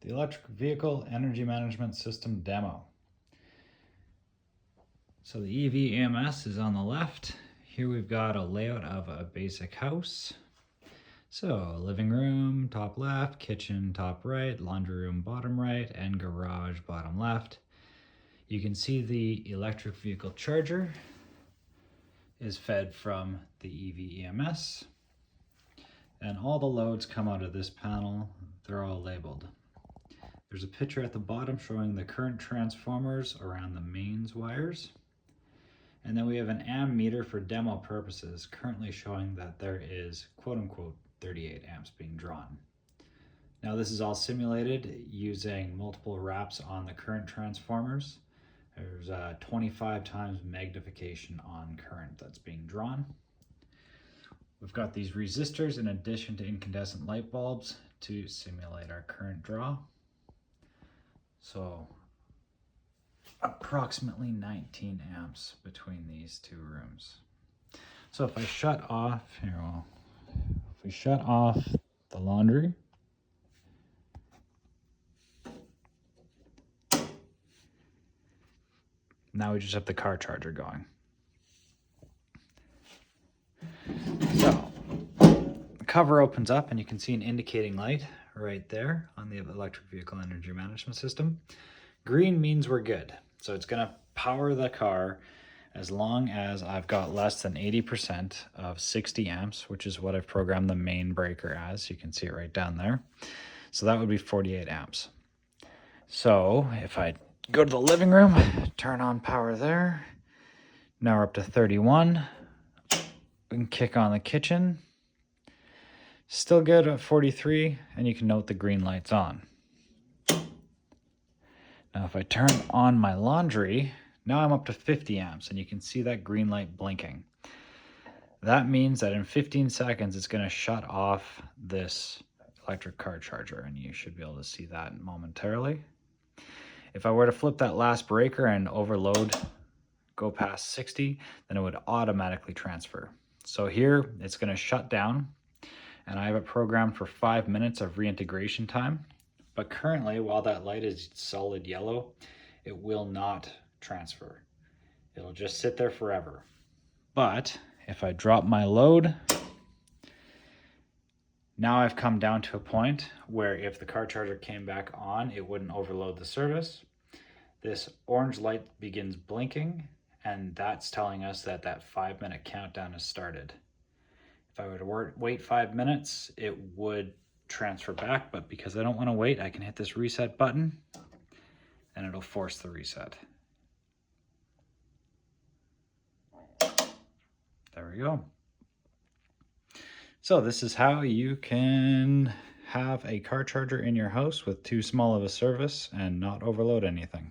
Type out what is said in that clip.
the electric vehicle energy management system demo. So the EVEMS is on the left. Here we've got a layout of a basic house. So living room, top left, kitchen, top right, laundry room, bottom right, and garage, bottom left. You can see the electric vehicle charger is fed from the EVEMS. And all the loads come out of this panel. They're all labeled. There's a picture at the bottom showing the current transformers around the mains wires. And then we have an amp meter for demo purposes, currently showing that there is quote unquote 38 amps being drawn. Now this is all simulated using multiple wraps on the current transformers. There's 25 times magnification on current that's being drawn. We've got these resistors in addition to incandescent light bulbs to simulate our current draw. So approximately 19 amps between these two rooms. So if I shut off, if we shut off the laundry, now we just have the car charger going. So the cover opens up and you can see an indicating light right there on the electric vehicle energy management system. Green means we're good. So it's gonna power the car as long as I've got less than 80% of 60 amps, which is what I've programmed the main breaker as. You can see it right down there. So that would be 48 amps. So if I go to the living room, turn on power there. Now we're up to 31. We can kick on the kitchen. Still good at 43, and you can note the green light's on. Now if I turn on my laundry, now I'm up to 50 amps, and you can see that green light blinking. That means that in 15 seconds, it's gonna shut off this electric car charger, and you should be able to see that momentarily. If I were to flip that last breaker and overload, go past 60, then it would automatically transfer. So here, it's gonna shut down, and I have it programmed for 5 minutes of reintegration time. But currently, while that light is solid yellow, it will not transfer. It'll just sit there forever. But if I drop my load, now I've come down to a point where if the car charger came back on, it wouldn't overload the service. This orange light begins blinking, and that's telling us that that 5-minute countdown has started. If I were to wait 5 minutes, it would transfer back, but because I don't want to wait, I can hit this reset button and it'll force the reset. There we go. So this is how you can have a car charger in your house with too small of a service and not overload anything.